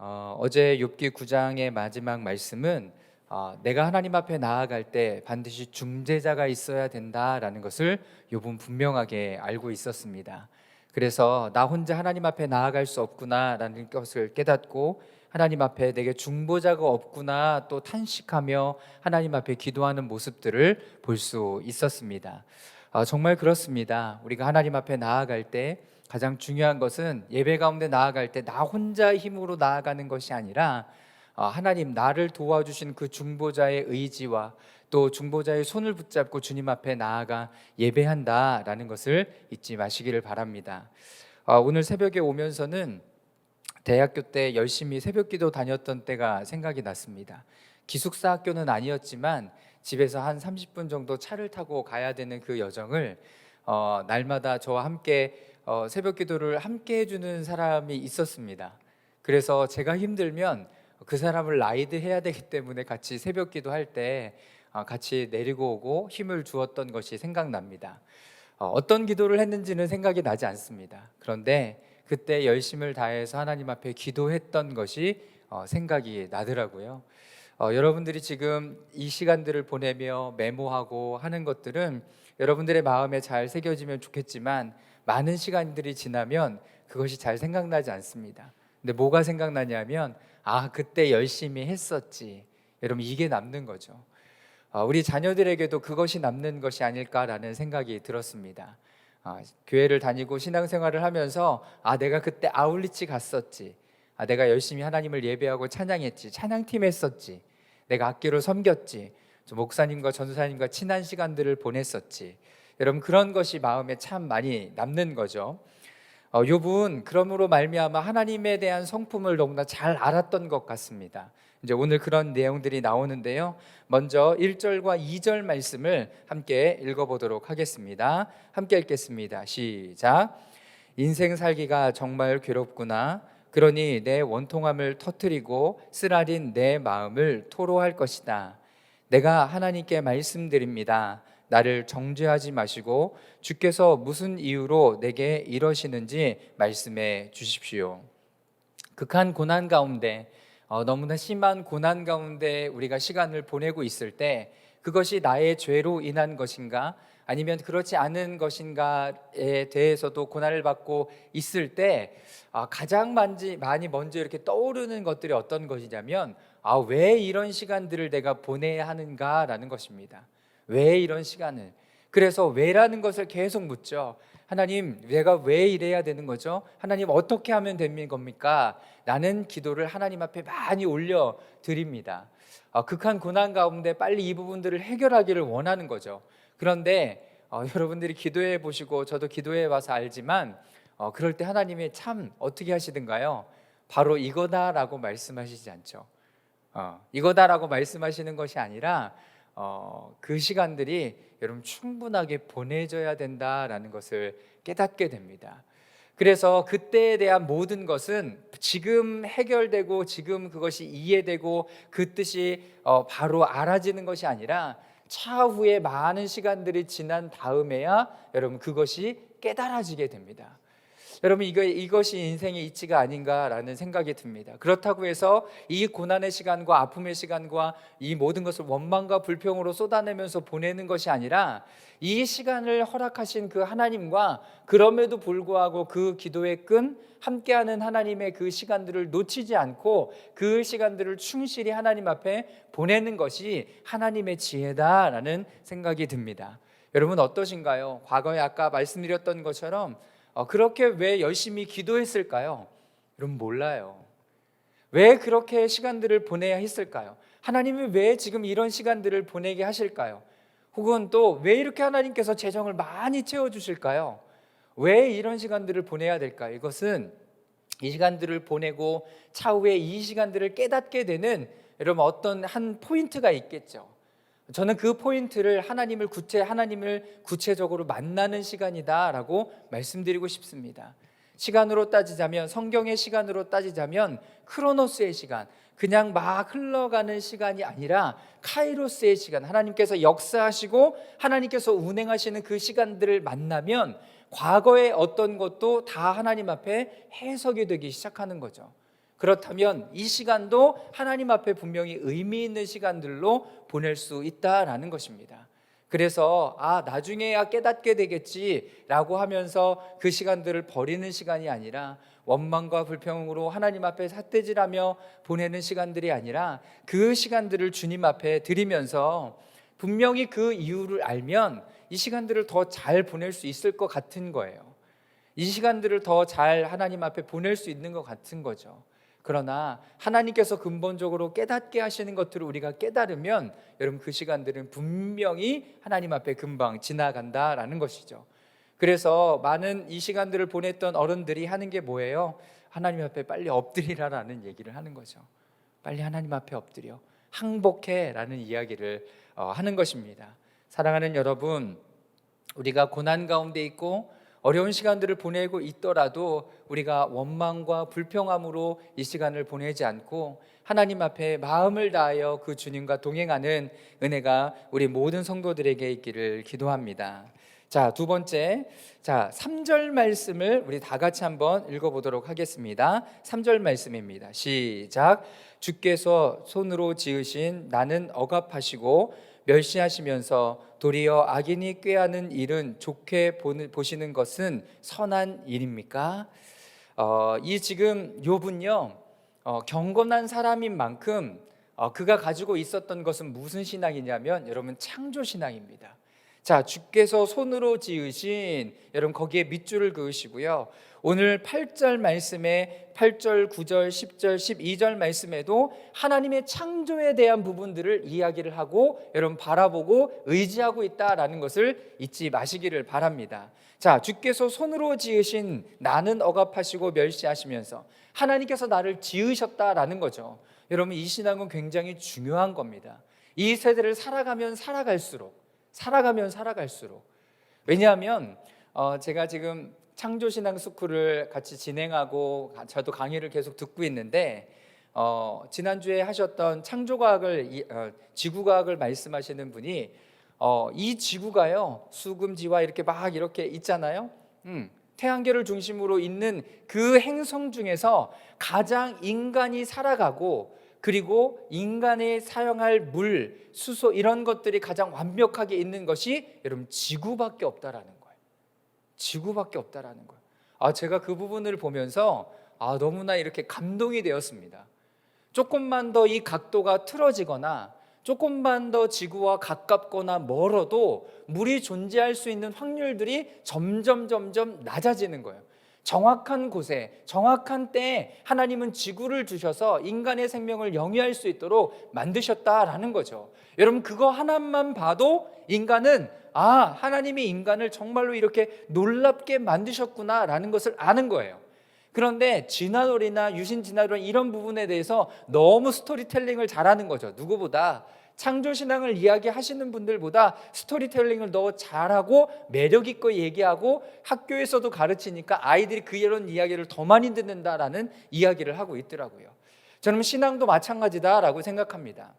어제 욥기 9장의 마지막 말씀은 내가 하나님 앞에 나아갈 때 반드시 중재자가 있어야 된다라는 것을 욥은 분명하게 알고 있었습니다. 그래서 나 혼자 하나님 앞에 나아갈 수 없구나라는 것을 깨닫고 하나님 앞에 내게 중보자가 없구나 또 탄식하며 하나님 앞에 기도하는 모습들을 볼 수 있었습니다. 정말 그렇습니다. 우리가 하나님 앞에 나아갈 때 가장 중요한 것은 예배 가운데 나아갈 때 나 혼자 힘으로 나아가는 것이 아니라 하나님 나를 도와주신 그 중보자의 의지와 또 중보자의 손을 붙잡고 주님 앞에 나아가 예배한다라는 것을 잊지 마시기를 바랍니다. 오늘 새벽에 오면서는 대학교 때 열심히 새벽기도 다녔던 때가 생각이 났습니다. 기숙사 학교는 아니었지만 집에서 한 30분 정도 차를 타고 가야 되는 그 여정을 날마다 저와 함께 새벽 기도를 함께 해주는 사람이 있었습니다. 그래서 제가 힘들면 그 사람을 라이드 해야 되기 때문에 같이 새벽 기도할 때 같이 내리고 오고 힘을 주었던 것이 생각납니다. 어떤 기도를 했는지는 생각이 나지 않습니다. 그런데 그때 열심을 다해서 하나님 앞에 기도했던 것이 생각이 나더라고요. 여러분들이 지금 이 시간들을 보내며 메모하고 하는 것들은 여러분들의 마음에 잘 새겨지면 좋겠지만 많은 시간들이 지나면 그것이 잘 생각나지 않습니다. 근데 뭐가 생각나냐면 그때 열심히 했었지. 여러분 이게 남는 거죠. 우리 자녀들에게도 그것이 남는 것이 아닐까라는 생각이 들었습니다. 교회를 다니고 신앙생활을 하면서 내가 그때 아울리치 갔었지. 내가 열심히 하나님을 예배하고 찬양했지. 찬양팀 했었지. 내가 악기로 섬겼지. 목사님과 전도사님과 친한 시간들을 보냈었지. 여러분 그런 것이 마음에 참 많이 남는 거죠. 욥은 그러므로 말미암아 하나님에 대한 성품을 너무나 잘 알았던 것 같습니다. 이제 오늘 그런 내용들이 나오는데요. 먼저 1절과 2절 말씀을 함께 읽어보도록 하겠습니다. 함께 읽겠습니다. 시작. 인생 살기가 정말 괴롭구나. 그러니 내 원통함을 터뜨리고 쓰라린 내 마음을 토로할 것이다. 내가 하나님께 말씀드립니다. 나를 정죄하지 마시고 주께서 무슨 이유로 내게 이러시는지 말씀해 주십시오. 극한 고난 가운데 너무나 심한 고난 가운데 우리가 시간을 보내고 있을 때 그것이 나의 죄로 인한 것인가 아니면 그렇지 않은 것인가에 대해서도 고난을 받고 있을 때 가장 많이 먼저 이렇게 떠오르는 것들이 어떤 것이냐면 왜 이런 시간들을 내가 보내야 하는가라는 것입니다. 왜 이런 시간을? 그래서 왜라는 것을 계속 묻죠. 하나님, 내가 왜 이래야 되는 거죠? 하나님, 어떻게 하면 되는 겁니까? 라는 기도를 하나님 앞에 많이 올려드립니다. 극한 고난 가운데 빨리 이 부분들을 해결하기를 원하는 거죠. 그런데 여러분들이 기도해 보시고 저도 기도해 봐서 알지만 그럴 때 하나님이 참 어떻게 하시던가요? 바로 이거다라고 말씀하시지 않죠. 이거다라고 말씀하시는 것이 아니라 그 시간들이 여러분 충분하게 보내져야 된다라는 것을 깨닫게 됩니다. 그래서 그때에 대한 모든 것은 지금 해결되고 지금 그것이 이해되고 그 뜻이 바로 알아지는 것이 아니라 차후에 많은 시간들이 지난 다음에야 여러분 그것이 깨달아지게 됩니다. 여러분 이것이 인생의 이치가 아닌가라는 생각이 듭니다. 그렇다고 해서 이 고난의 시간과 아픔의 시간과 이 모든 것을 원망과 불평으로 쏟아내면서 보내는 것이 아니라 이 시간을 허락하신 그 하나님과 그럼에도 불구하고 그 기도의 끈 함께하는 하나님의 그 시간들을 놓치지 않고 그 시간들을 충실히 하나님 앞에 보내는 것이 하나님의 지혜다라는 생각이 듭니다. 여러분 어떠신가요? 과거에 아까 말씀드렸던 것처럼 그렇게 왜 열심히 기도했을까요? 여러분 몰라요. 왜 그렇게 시간들을 보내야 했을까요? 하나님이 왜 지금 이런 시간들을 보내게 하실까요? 혹은 또 왜 이렇게 하나님께서 재정을 많이 채워주실까요? 왜 이런 시간들을 보내야 될까요? 이것은 이 시간들을 보내고 차후에 이 시간들을 깨닫게 되는 여러분 어떤 한 포인트가 있겠죠. 저는 그 포인트를 하나님을 구체적으로 만나는 시간이다라고 말씀드리고 싶습니다. 시간으로 따지자면 성경의 시간으로 따지자면 크로노스의 시간, 그냥 막 흘러가는 시간이 아니라 카이로스의 시간, 하나님께서 역사하시고 하나님께서 운행하시는 그 시간들을 만나면 과거의 어떤 것도 다 하나님 앞에 해석이 되기 시작하는 거죠. 그렇다면 이 시간도 하나님 앞에 분명히 의미 있는 시간들로 보낼 수 있다라는 것입니다. 그래서 나중에야 깨닫게 되겠지라고 하면서 그 시간들을 버리는 시간이 아니라, 원망과 불평으로 하나님 앞에 삿대질하며 보내는 시간들이 아니라, 그 시간들을 주님 앞에 드리면서 분명히 그 이유를 알면 이 시간들을 더 잘 보낼 수 있을 것 같은 거예요. 이 시간들을 더 잘 하나님 앞에 보낼 수 있는 것 같은 거죠. 그러나 하나님께서 근본적으로 깨닫게 하시는 것들을 우리가 깨달으면 여러분, 그 시간들은 분명히 하나님 앞에 금방 지나간다라는 것이죠. 그래서 많은 이 시간들을 보냈던 어른들이 하는 게 뭐예요? 하나님 앞에 빨리 엎드리라라는 얘기를 하는 거죠. 빨리 하나님 앞에 엎드려 항복해라는 이야기를 하는 것입니다. 사랑하는 여러분, 우리가 고난 가운데 있고 어려운 시간들을 보내고 있더라도 우리가 원망과 불평함으로 이 시간을 보내지 않고 하나님 앞에 마음을 다하여 그 주님과 동행하는 은혜가 우리 모든 성도들에게 있기를 기도합니다. 자, 두 번째, 3절 말씀을 우리 다 같이 한번 읽어보도록 하겠습니다. 3절 말씀입니다. 시작. 주께서 손으로 지으신 나는 억압하시고 멸시하시면서 도리어 악인이 꾀하는 일은 좋게 보시는 것은 선한 일입니까? 이 지금 욥은요, 경건한 사람인 만큼 그가 가지고 있었던 것은 무슨 신앙이냐면, 여러분, 창조 신앙입니다. 자, 주께서 손으로 지으신, 여러분 거기에 밑줄을 그으시고요. 오늘 8절 말씀에 8절, 9절, 10절, 12절 말씀에도 하나님의 창조에 대한 부분들을 이야기를 하고 여러분 바라보고 의지하고 있다라는 것을 잊지 마시기를 바랍니다. 자, 주께서 손으로 지으신 나는 억압하시고 멸시하시면서 하나님께서 나를 지으셨다라는 거죠. 여러분, 이 신앙은 굉장히 중요한 겁니다. 이 세대를 살아가면 살아갈수록, 왜냐하면 제가 지금 창조신앙 스쿨을 같이 진행하고 저도 강의를 계속 듣고 있는데, 지난주에 하셨던 창조과학을 지구과학을 말씀하시는 분이 이 지구가요, 수금지와 이렇게 막 이렇게 있잖아요. 태양계를 중심으로 있는 그 행성 중에서 가장 인간이 살아가고, 그리고 인간이 사용할 물, 수소 이런 것들이 가장 완벽하게 있는 것이 여러분 지구밖에 없다라는 거예요. 지구밖에 없다라는 거예요. 제가 그 부분을 보면서 너무나 이렇게 감동이 되었습니다. 조금만 더 이 각도가 틀어지거나 조금만 더 지구와 가깝거나 멀어도 물이 존재할 수 있는 확률들이 점점 낮아지는 거예요. 정확한 곳에 정확한 때에 하나님은 지구를 주셔서 인간의 생명을 영위할 수 있도록 만드셨다라는 거죠. 여러분, 그거 하나만 봐도 인간은 하나님이 인간을 정말로 이렇게 놀랍게 만드셨구나라는 것을 아는 거예요. 그런데 진화론이나 유신 진화론 이런 부분에 대해서 너무 스토리텔링을 잘하는 거죠. 누구보다 창조신앙을 이야기하시는 분들보다 스토리텔링을 더 잘하고 매력 있고 얘기하고 학교에서도 가르치니까 아이들이 그 이런 이야기를 더 많이 듣는다라는 이야기를 하고 있더라고요. 저는 신앙도 마찬가지다라고 생각합니다.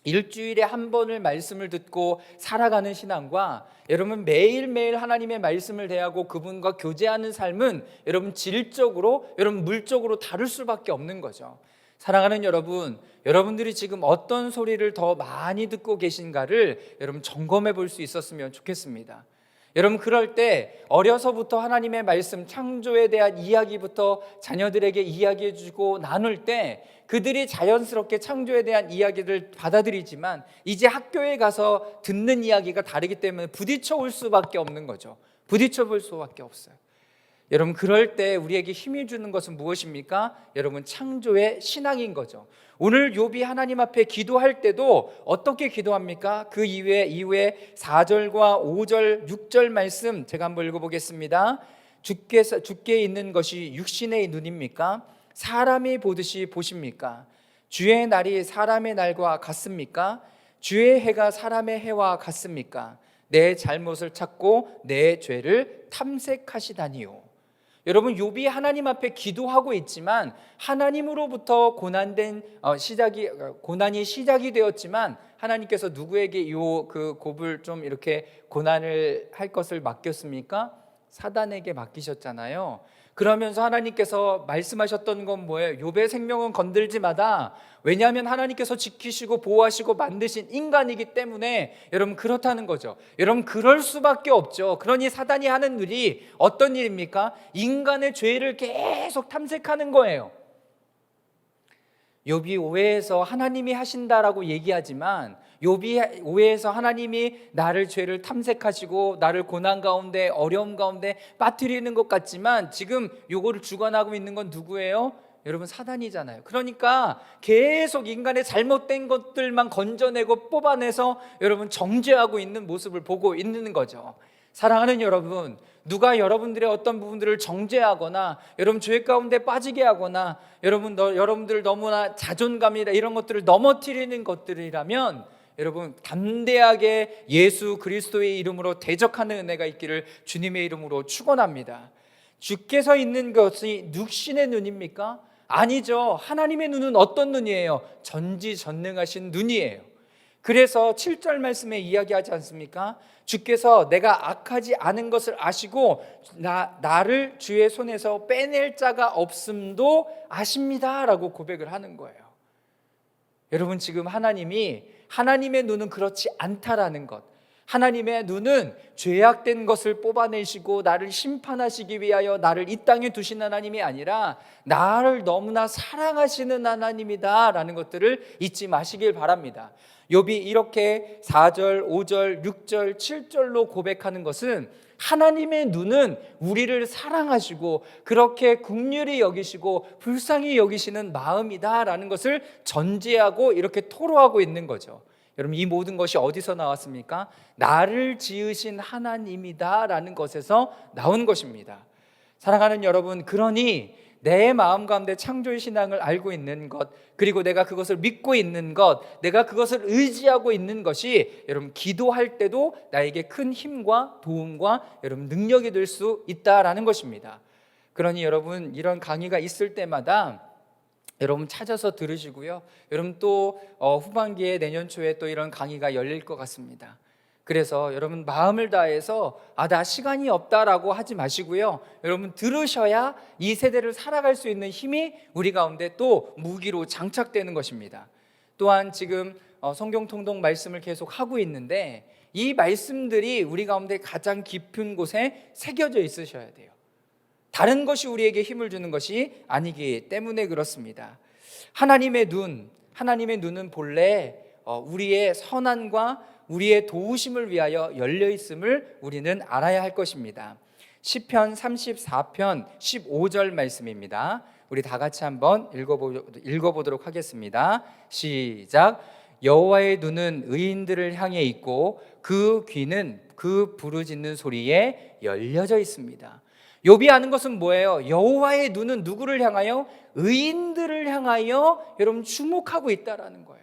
일주일에 한 번을 말씀을 듣고 살아가는 신앙과 여러분 매일매일 하나님의 말씀을 대하고 그분과 교제하는 삶은 여러분 질적으로, 여러분 물적으로 다를 수밖에 없는 거죠. 사랑하는 여러분, 여러분들이 지금 어떤 소리를 더 많이 듣고 계신가를 여러분 점검해 볼 수 있었으면 좋겠습니다. 여러분, 그럴 때 어려서부터 하나님의 말씀, 창조에 대한 이야기부터 자녀들에게 이야기해 주고 나눌 때 그들이 자연스럽게 창조에 대한 이야기를 받아들이지만 이제 학교에 가서 듣는 이야기가 다르기 때문에 부딪혀 올 수밖에 없는 거죠. 부딪혀 볼 수밖에 없어요. 여러분, 그럴 때 우리에게 힘이 주는 것은 무엇입니까? 여러분, 창조의 신앙인 거죠. 오늘 욥이 하나님 앞에 기도할 때도 어떻게 기도합니까? 그 이후에 4절과 5절, 6절 말씀 제가 한번 읽어보겠습니다. 주께 있는 것이 육신의 눈입니까? 사람이 보듯이 보십니까? 주의 날이 사람의 날과 같습니까? 주의 해가 사람의 해와 같습니까? 내 잘못을 찾고 내 죄를 탐색하시다니요. 여러분, 욥이 하나님 앞에 기도하고 있지만 하나님으로부터 고난이 시작이 되었지만 하나님께서 누구에게 그 욥을 좀 이렇게 고난을 할 것을 맡겼습니까? 사단에게 맡기셨잖아요. 그러면서 하나님께서 말씀하셨던 건 뭐예요? 욥의 생명은 건들지 마다. 왜냐하면 하나님께서 지키시고 보호하시고 만드신 인간이기 때문에 여러분 그렇다는 거죠. 여러분 그럴 수밖에 없죠. 그러니 사단이 하는 일이 어떤 일입니까? 인간의 죄를 계속 탐색하는 거예요. 욥이 5회에서 하나님이 하신다라고 얘기하지만 욥이 5회에서 하나님이 나를 죄를 탐색하시고 나를 고난 가운데 어려움 가운데 빠뜨리는 것 같지만 지금 요거를 주관하고 있는 건 누구예요? 여러분 사단이잖아요. 그러니까 계속 인간의 잘못된 것들만 건져내고 뽑아내서 여러분 정죄하고 있는 모습을 보고 있는 거죠. 사랑하는 여러분, 누가 여러분들의 어떤 부분들을 정죄하거나 여러분 죄 가운데 빠지게 하거나 여러분들 너무나 자존감이나 이런 것들을 넘어뜨리는 것들이라면 여러분 담대하게 예수 그리스도의 이름으로 대적하는 은혜가 있기를 주님의 이름으로 축원합니다. 주께서 있는 것이 육신의 눈입니까? 아니죠. 하나님의 눈은 어떤 눈이에요? 전지전능하신 눈이에요. 그래서 7절 말씀에 이야기하지 않습니까? 주께서 내가 악하지 않은 것을 아시고 나를 주의 손에서 빼낼 자가 없음도 아십니다 라고 고백을 하는 거예요. 여러분 지금 하나님의 눈은 그렇지 않다라는 것, 하나님의 눈은 죄악된 것을 뽑아내시고 나를 심판하시기 위하여 나를 이 땅에 두신 하나님이 아니라 나를 너무나 사랑하시는 하나님이다 라는 것들을 잊지 마시길 바랍니다. 욥이 이렇게 4절, 5절, 6절, 7절로 고백하는 것은 하나님의 눈은 우리를 사랑하시고 그렇게 긍휼히 여기시고 불쌍히 여기시는 마음이다 라는 것을 전제하고 이렇게 토로하고 있는 거죠. 여러분 이 모든 것이 어디서 나왔습니까? 나를 지으신 하나님이다 라는 것에서 나온 것입니다. 사랑하는 여러분, 그러니 내 마음 가운데 창조의 신앙을 알고 있는 것, 그리고 내가 그것을 믿고 있는 것, 내가 그것을 의지하고 있는 것이 여러분 기도할 때도 나에게 큰 힘과 도움과 여러분 능력이 될 수 있다라는 것입니다. 그러니 여러분 이런 강의가 있을 때마다 여러분 찾아서 들으시고요. 여러분 또 후반기에 내년 초에 또 이런 강의가 열릴 것 같습니다. 그래서 여러분 마음을 다해서 나 시간이 없다라고 하지 마시고요. 여러분 들으셔야 이 세대를 살아갈 수 있는 힘이 우리 가운데 또 무기로 장착되는 것입니다. 또한 지금 성경 통독 말씀을 계속 하고 있는데 이 말씀들이 우리 가운데 가장 깊은 곳에 새겨져 있으셔야 돼요. 다른 것이 우리에게 힘을 주는 것이 아니기 때문에 그렇습니다. 하나님의 눈은 본래 우리의 선한과 우리의 도우심을 위하여 열려 있음을 우리는 알아야 할 것입니다. 시편 34편 15절 말씀입니다. 우리 다 같이 한번 읽어보도록 하겠습니다. 시작. 여호와의 눈은 의인들을 향해 있고 그 귀는 그 부르짖는 소리에 열려져 있습니다. 욥이 아는 것은 뭐예요? 여호와의 눈은 누구를 향하여? 의인들을 향하여 여러분 주목하고 있다라는 거예요.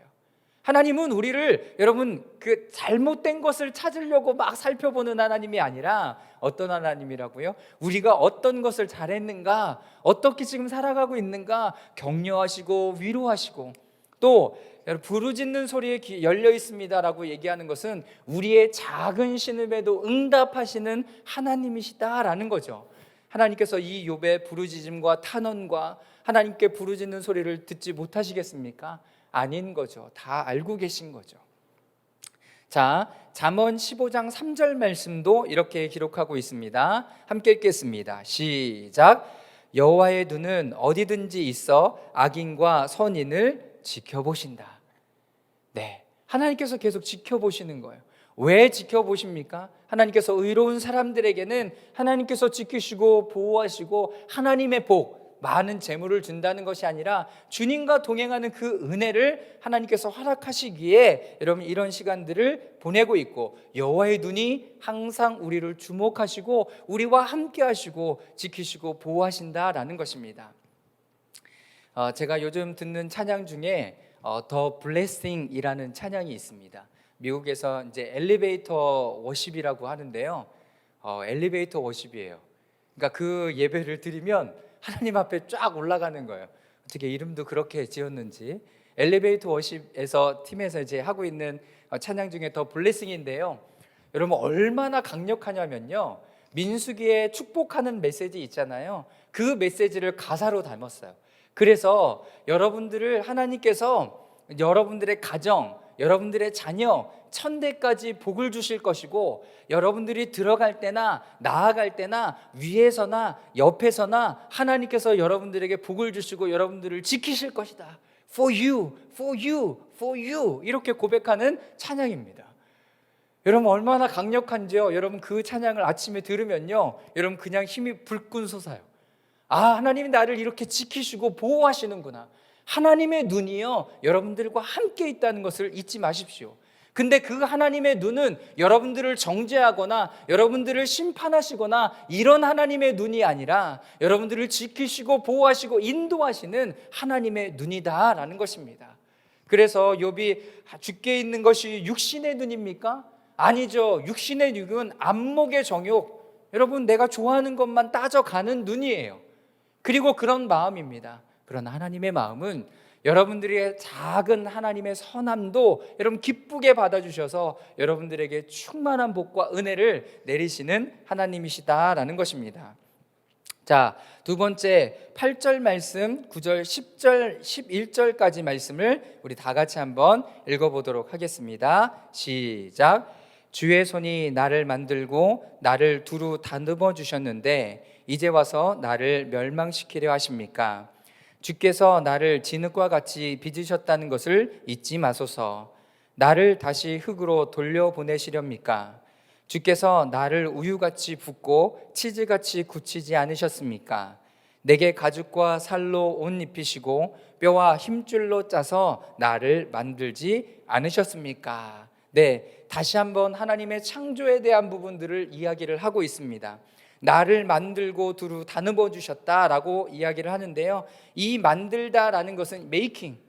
하나님은 우리를 여러분 그 잘못된 것을 찾으려고 막 살펴보는 하나님이 아니라 어떤 하나님이라고요? 우리가 어떤 것을 잘했는가, 어떻게 지금 살아가고 있는가 격려하시고 위로하시고 또 부르짖는 소리에 열려 있습니다라고 얘기하는 것은 우리의 작은 신음에도 응답하시는 하나님이시다라는 거죠. 하나님께서 이 욥의 부르짖음과 탄원과 하나님께 부르짖는 소리를 듣지 못하시겠습니까? 아닌 거죠. 다 알고 계신 거죠. 자, 잠언 15장 3절 말씀도 이렇게 기록하고 있습니다. 함께 읽겠습니다. 시작. 여호와의 눈은 어디든지 있어 악인과 선인을 지켜보신다. 네, 하나님께서 계속 지켜보시는 거예요. 왜 지켜보십니까? 하나님께서 의로운 사람들에게는 하나님께서 지키시고 보호하시고 하나님의 복, 많은 재물을 준다는 것이 아니라 주님과 동행하는 그 은혜를 하나님께서 허락하시기에 여러분 이런 시간들을 보내고 있고 여호와의 눈이 항상 우리를 주목하시고 우리와 함께 하시고 지키시고 보호하신다라는 것입니다. 제가 요즘 듣는 찬양 중에 더 블레싱이라는 찬양이 있습니다. 미국에서 이제 엘리베이터 워십이라고 하는데요. 엘리베이터 워십이에요. 그러니까 그 예배를 드리면 하나님 앞에 쫙 올라가는 거예요. 어떻게 이름도 그렇게 지었는지. 엘리베이터 워십에서 팀에서 이제 하고 있는 찬양 중에 더 블레싱인데요. 여러분 얼마나 강력하냐면요. 민수기에 축복하는 메시지 있잖아요. 그 메시지를 가사로 담았어요. 그래서 여러분들을 하나님께서 여러분들의 가정, 여러분들의 자녀, 천대까지 복을 주실 것이고, 여러분들이 들어갈 때나 나아갈 때나 위에서나 옆에서나 하나님께서 여러분들에게 복을 주시고 여러분들을 지키실 것이다. For you, for you, for you. 이렇게 고백하는 찬양입니다. 여러분 얼마나 강력한지요. 여러분 그 찬양을 아침에 들으면요, 여러분 그냥 힘이 불끈 솟아요. 아, 하나님이 나를 이렇게 지키시고 보호하시는구나. 하나님의 눈이요, 여러분들과 함께 있다는 것을 잊지 마십시오. 근데 그 하나님의 눈은 여러분들을 정죄하거나 여러분들을 심판하시거나 이런 하나님의 눈이 아니라 여러분들을 지키시고 보호하시고 인도하시는 하나님의 눈이다라는 것입니다. 그래서 욥이 주께 있는 것이 육신의 눈입니까? 아니죠. 육신의 눈은 안목의 정욕, 여러분 내가 좋아하는 것만 따져가는 눈이에요. 그리고 그런 마음입니다. 그러나 하나님의 마음은 여러분들의 작은 하나님의 선함도 여러분 기쁘게 받아주셔서 여러분들에게 충만한 복과 은혜를 내리시는 하나님이시다라는 것입니다. 자, 두 번째 8절 말씀, 9절, 10절, 11절까지 말씀을 우리 다 같이 한번 읽어보도록 하겠습니다. 시작. 주의 손이 나를 만들고 나를 두루 다듬어 주셨는데 이제 와서 나를 멸망시키려 하십니까? 주께서 나를 진흙과 같이 빚으셨다는 것을 잊지 마소서. 나를 다시 흙으로 돌려보내시렵니까? 주께서 나를 우유같이 붓고 치즈같이 굳히지 않으셨습니까? 내게 가죽과 살로 옷 입히시고 뼈와 힘줄로 짜서 나를 만들지 않으셨습니까? 네, 다시 한번 하나님의 창조에 대한 부분들을 이야기를 하고 있습니다. 나를 만들고 두루 다듬어 주셨다라고 이야기를 하는데요, 이 만들다라는 것은 making,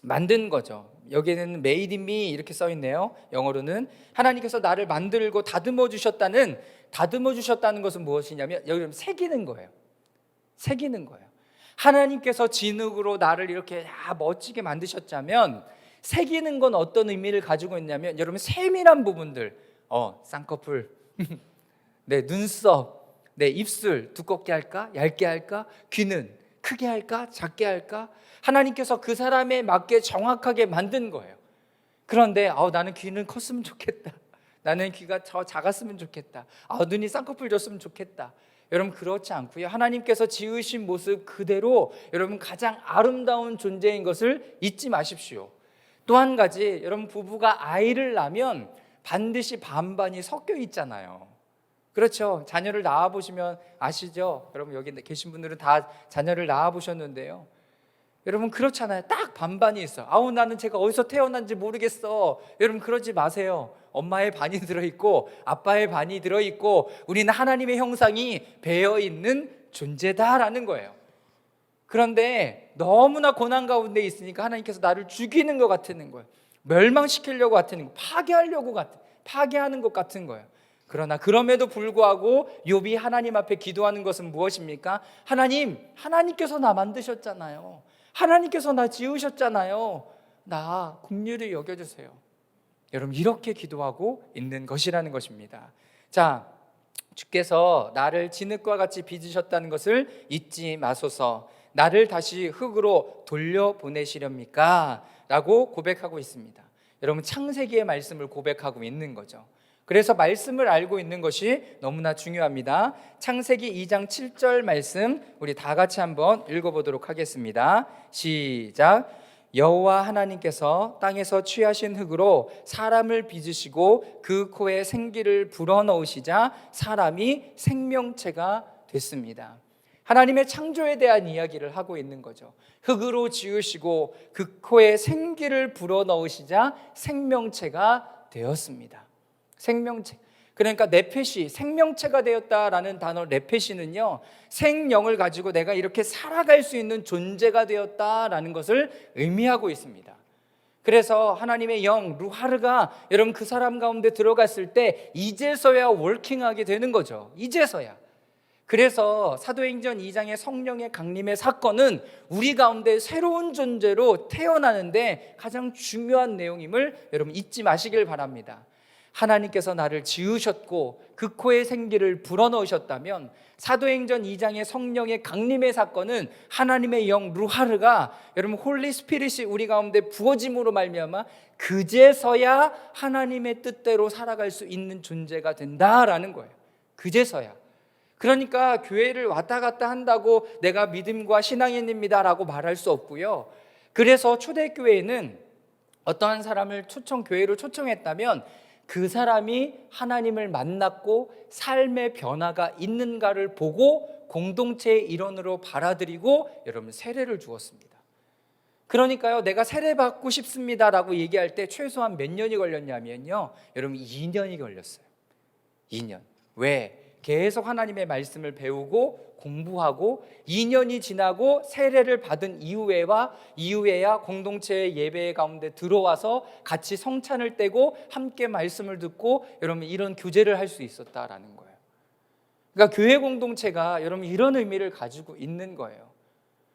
만든 거죠. 여기에는 made in me 이렇게 써 있네요. 영어로는 하나님께서 나를 만들고 다듬어 주셨다는 것은 무엇이냐면 여기 새기는 거예요. 새기는 거예요. 하나님께서 진흙으로 나를 이렇게 멋지게 만드셨자면 새기는 건 어떤 의미를 가지고 있냐면, 여러분 세밀한 부분들, 쌍꺼풀 네, 눈썹, 네, 입술 두껍게 할까? 얇게 할까? 귀는 크게 할까? 작게 할까? 하나님께서 그 사람에 맞게 정확하게 만든 거예요. 그런데 나는 귀는 컸으면 좋겠다. 나는 귀가 더 작았으면 좋겠다. 눈이 쌍꺼풀 줬으면 좋겠다. 여러분 그렇지 않고요. 하나님께서 지으신 모습 그대로 여러분 가장 아름다운 존재인 것을 잊지 마십시오. 또 한 가지, 여러분 부부가 아이를 낳으면 반드시 반반이 섞여 있잖아요. 그렇죠. 자녀를 낳아보시면 아시죠? 여러분 여기 계신 분들은 다 자녀를 낳아보셨는데요, 여러분 그렇잖아요. 딱 반반이 있어. 나는 제가 어디서 태어난지 모르겠어. 여러분 그러지 마세요. 엄마의 반이 들어있고 아빠의 반이 들어있고 우리는 하나님의 형상이 배어있는 존재다라는 거예요. 그런데 너무나 고난 가운데 있으니까 하나님께서 나를 죽이는 것 같은 거예요. 멸망시키려고 같은 거, 파괴하는 것 같은 거예요. 그러나 그럼에도 불구하고 욥이 하나님 앞에 기도하는 것은 무엇입니까? 하나님께서 나 만드셨잖아요. 하나님께서 나 지으셨잖아요. 나 긍휼히 여겨주세요. 여러분 이렇게 기도하고 있는 것이라는 것입니다. 자, 주께서 나를 진흙과 같이 빚으셨다는 것을 잊지 마소서. 나를 다시 흙으로 돌려보내시렵니까? 라고 고백하고 있습니다. 여러분 창세기의 말씀을 고백하고 있는 거죠. 그래서 말씀을 알고 있는 것이 너무나 중요합니다. 창세기 2장 7절 말씀 우리 다 같이 한번 읽어보도록 하겠습니다. 시작. 여호와 하나님께서 땅에서 취하신 흙으로 사람을 빚으시고 그 코에 생기를 불어넣으시자 사람이 생명체가 됐습니다. 하나님의 창조에 대한 이야기를 하고 있는 거죠. 흙으로 지으시고 그 코에 생기를 불어넣으시자 생명체가 되었습니다. 생명체, 그러니까 네페시, 생명체가 되었다라는 단어 네페시는요, 생명을 가지고 내가 이렇게 살아갈 수 있는 존재가 되었다라는 것을 의미하고 있습니다. 그래서 하나님의 영 루하르가 여러분 그 사람 가운데 들어갔을 때 이제서야 워킹하게 되는 거죠. 이제서야. 그래서 사도행전 2장의 성령의 강림의 사건은 우리 가운데 새로운 존재로 태어나는데 가장 중요한 내용임을 여러분 잊지 마시길 바랍니다. 하나님께서 나를 지으셨고 그 코에 생기를 불어넣으셨다면 사도행전 2장의 성령의 강림의 사건은 하나님의 영 루하르가 여러분 홀리 스피릿이 우리 가운데 부어짐으로 말미암아 그제서야 하나님의 뜻대로 살아갈 수 있는 존재가 된다라는 거예요. 그제서야. 그러니까 교회를 왔다 갔다 한다고 내가 믿음과 신앙인입니다라고 말할 수 없고요. 그래서 초대교회에는 어떠한 사람을 교회로 초청했다면 그 사람이 하나님을 만났고 삶의 변화가 있는가를 보고 공동체의 일원으로 받아들이고 여러분 세례를 주었습니다. 그러니까요, 내가 세례 받고 싶습니다라고 얘기할 때 최소한 몇 년이 걸렸냐면요, 여러분 2년이 걸렸어요. 2년. 왜? 계속 하나님의 말씀을 배우고 공부하고 2년이 지나고 세례를 받은 이후에야 공동체의 예배 가운데 들어와서 같이 성찬을 떼고 함께 말씀을 듣고 여러분 이런 교제를 할 수 있었다라는 거예요. 그러니까 교회 공동체가 여러분 이런 의미를 가지고 있는 거예요.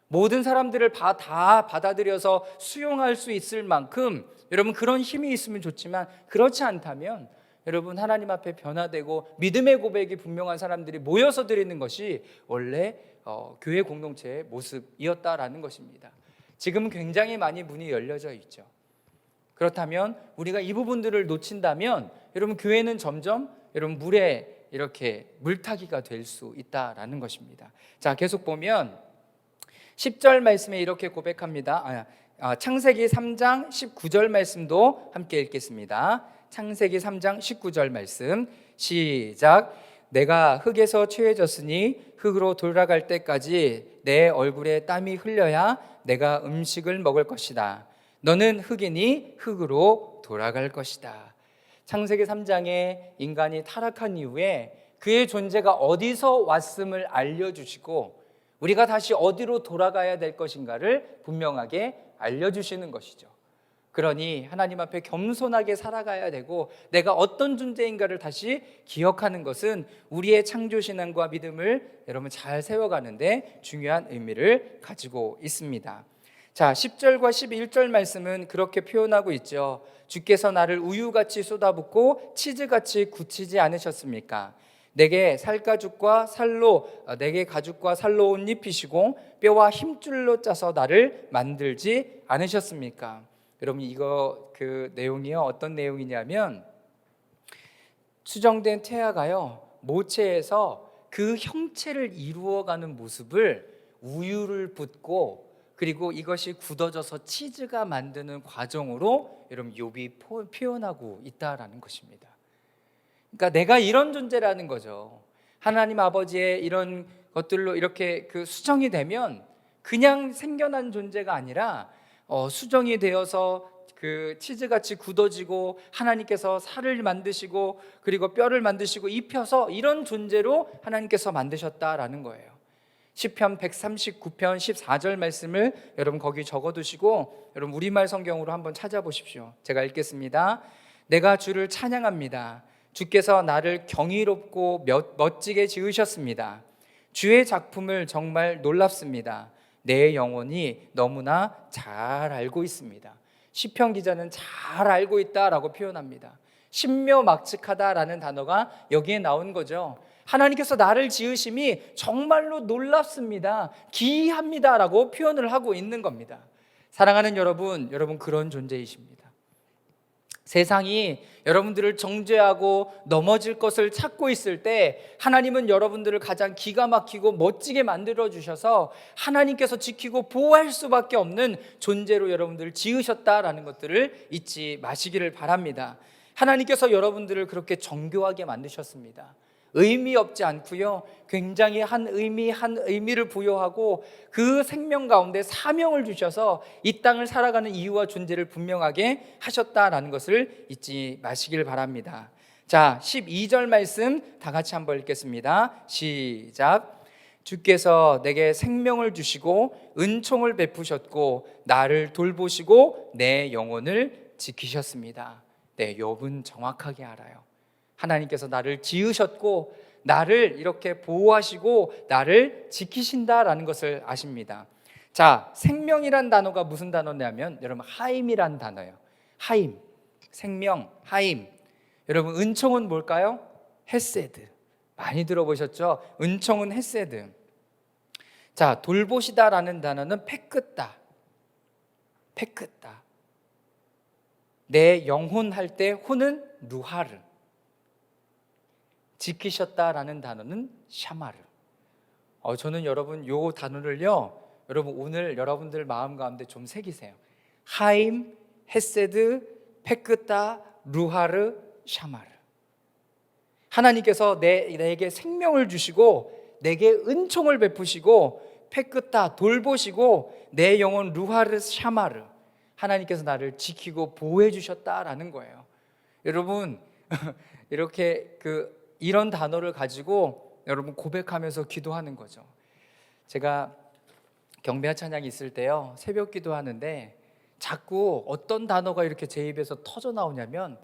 모든 사람들을 다 받아들여서 수용할 수 있을 만큼 여러분 그런 힘이 있으면 좋지만 그렇지 않다면 여러분 하나님 앞에 변화되고 믿음의 고백이 분명한 사람들이 모여서 드리는 것이 원래 교회 공동체의 모습이었다라는 것입니다. 지금 굉장히 많이 문이 열려져 있죠. 그렇다면 우리가 이 부분들을 놓친다면 여러분 교회는 점점 여러분 물에 이렇게 물타기가 될 수 있다라는 것입니다. 자, 계속 보면 10절 말씀에 이렇게 고백합니다. 창세기 3장 19절 말씀도 함께 읽겠습니다. 창세기 3장 19절 말씀 시작. 내가 흙에서 취해졌으니 흙으로 돌아갈 때까지 내 얼굴에 땀이 흘려야 내가 음식을 먹을 것이다. 너는 흙이니 흙으로 돌아갈 것이다. 창세기 3장에 인간이 타락한 이후에 그의 존재가 어디서 왔음을 알려주시고 우리가 다시 어디로 돌아가야 될 것인가를 분명하게 알려주시는 것이죠. 그러니 하나님 앞에 겸손하게 살아가야 되고 내가 어떤 존재인가를 다시 기억하는 것은 우리의 창조신앙과 믿음을 여러분 잘 세워가는데 중요한 의미를 가지고 있습니다. 자, 10절과 11절 말씀은 그렇게 표현하고 있죠. 주께서 나를 우유같이 쏟아붓고 치즈같이 굳히지 않으셨습니까? 내게 가죽과 살로 옷 입히시고 뼈와 힘줄로 짜서 나를 만들지 않으셨습니까? 여러분 이거 그 내용이요 어떤 내용이냐면 수정된 태아가요 모체에서 그 형체를 이루어가는 모습을 우유를 붓고 그리고 이것이 굳어져서 치즈가 만드는 과정으로 여러분 욥이 표현하고 있다라는 것입니다. 그러니까 내가 이런 존재라는 거죠. 하나님 아버지의 이런 것들로 이렇게 그 수정이 되면 그냥 생겨난 존재가 아니라 수정이 되어서 그 치즈같이 굳어지고 하나님께서 살을 만드시고 그리고 뼈를 만드시고 입혀서 이런 존재로 하나님께서 만드셨다라는 거예요. 시편 139편 14절 말씀을 여러분 거기 적어두시고 여러분 우리말 성경으로 한번 찾아보십시오. 제가 읽겠습니다. 내가 주를 찬양합니다. 주께서 나를 경이롭고 멋지게 지으셨습니다. 주의 작품을 정말 놀랍습니다. 내 영혼이 너무나 잘 알고 있습니다. 시편 기자는 잘 알고 있다라고 표현합니다. 신묘막측하다라는 단어가 여기에 나온 거죠. 하나님께서 나를 지으심이 정말로 놀랍습니다. 기이합니다라고 표현을 하고 있는 겁니다. 사랑하는 여러분 그런 존재이십니다. 세상이 여러분들을 정죄하고 넘어질 것을 찾고 있을 때 하나님은 여러분들을 가장 기가 막히고 멋지게 만들어 주셔서 하나님께서 지키고 보호할 수밖에 없는 존재로 여러분들을 지으셨다라는 것들을 잊지 마시기를 바랍니다. 하나님께서 여러분들을 그렇게 정교하게 만드셨습니다. 의미 없지 않고요, 굉장히 한 의미를 부여하고 그 생명 가운데 사명을 주셔서 이 땅을 살아가는 이유와 존재를 분명하게 하셨다라는 것을 잊지 마시길 바랍니다. 자, 12절 말씀 다 같이 한번 읽겠습니다. 시작. 주께서 내게 생명을 주시고 은총을 베푸셨고 나를 돌보시고 내 영혼을 지키셨습니다. 네, 욥은 정확하게 알아요. 하나님께서 나를 지으셨고 나를 이렇게 보호하시고 나를 지키신다라는 것을 아십니다. 자, 생명이란 단어가 무슨 단어냐면 여러분 하임이란 단어예요. 하임, 생명, 하임. 여러분, 은총은 뭘까요? 헤세드. 많이 들어보셨죠? 은총은 헤세드. 자, 돌보시다라는 단어는 패끄다. 패끄다. 내 영혼 할 때 혼은 루하르. 지키셨다라는 단어는 샤마르. 저는 여러분 요 단어를요, 여러분 오늘 여러분들 마음 가운데 좀 새기세요. 하임, 헤세드, 패끄다, 루하르, 샤마르. 하나님께서 내게 생명을 주시고 내게 은총을 베푸시고 패끄다, 돌보시고 내 영혼 루하르, 샤마르. 하나님께서 나를 지키고 보호해 주셨다라는 거예요. 여러분 이렇게 이런 단어를 가지고 여러분 고백하면서 기도하는 거죠. 제가 경배와 찬양이 있을 때요, 새벽 기도하는데 자꾸 어떤 단어가 이렇게 제 입에서 터져 나오냐면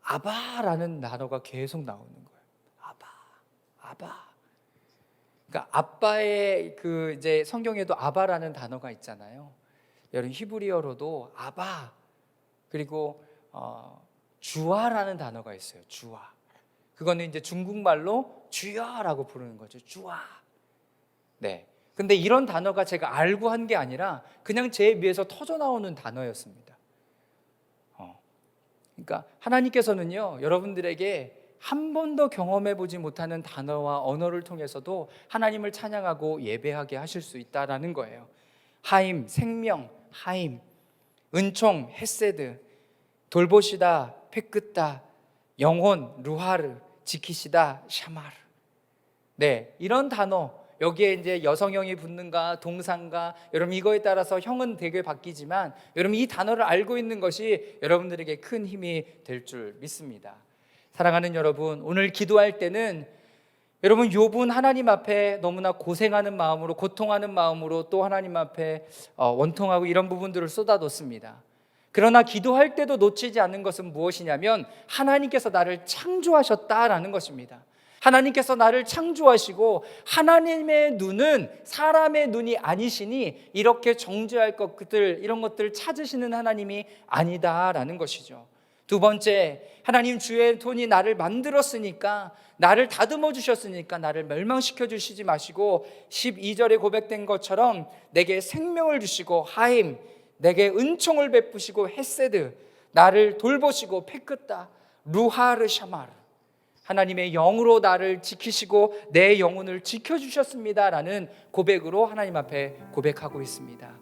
아바라는 단어가 계속 나오는 거예요. 아바. 그러니까 아빠의 이제 성경에도 아바라는 단어가 있잖아요. 여러분 히브리어로도 아바, 그리고 주아라는 단어가 있어요. 주아. 그거는 이제 중국말로 주여라고 부르는 거죠. 주아. 네. 근데 이런 단어가 제가 알고 한 게 아니라 그냥 제 입에서 터져 나오는 단어였습니다. 그러니까 하나님께서는요, 여러분들에게 한 번도 경험해 보지 못하는 단어와 언어를 통해서도 하나님을 찬양하고 예배하게 하실 수 있다라는 거예요. 하임, 생명, 하임, 은총, 헤세드, 돌보시다, 패끄다, 영혼, 루하르, 지키시다, 샤마르. 네, 이런 단어, 여기에 이제 여성형이 붙는가 동사인가, 여러분 이거에 따라서 형은 되게 바뀌지만 여러분 이 단어를 알고 있는 것이 여러분들에게 큰 힘이 될 줄 믿습니다. 사랑하는 여러분, 오늘 기도할 때는 여러분 욥은 하나님 앞에 너무나 고생하는 마음으로, 고통하는 마음으로 또 하나님 앞에 원통하고 이런 부분들을 쏟아뒀습니다. 그러나 기도할 때도 놓치지 않는 것은 무엇이냐면 하나님께서 나를 창조하셨다라는 것입니다. 하나님께서 나를 창조하시고 하나님의 눈은 사람의 눈이 아니시니 이렇게 정죄할 것들, 이런 것들을 찾으시는 하나님이 아니다라는 것이죠. 두 번째, 하나님 주의 손이 나를 만들었으니까, 나를 다듬어 주셨으니까 나를 멸망시켜 주시지 마시고 12절에 고백된 것처럼 내게 생명을 주시고 하임, 내게 은총을 베푸시고 헤세드, 나를 돌보시고 패끄다, 루하르 샤마르. 하나님의 영으로 나를 지키시고 내 영혼을 지켜주셨습니다라는 고백으로 하나님 앞에 고백하고 있습니다.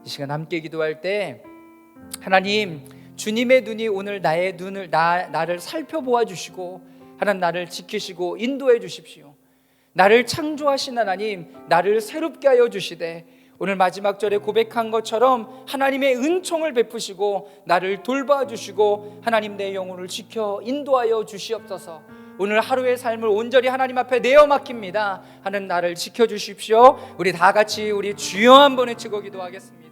이 시간 함께 기도할 때 하나님, 주님의 눈이 오늘 나의 눈을 나를 살펴보아 주시고 하나님 나를 지키시고 인도해 주십시오. 나를 창조하신 하나님, 나를 새롭게 하여 주시되 오늘 마지막 절에 고백한 것처럼 하나님의 은총을 베푸시고 나를 돌봐주시고 하나님 내 영혼을 지켜 인도하여 주시옵소서. 오늘 하루의 삶을 온전히 하나님 앞에 내어 맡깁니다. 하나님 나를 지켜주십시오. 우리 다 같이 우리 주여 한번 외치고 기도하겠습니다.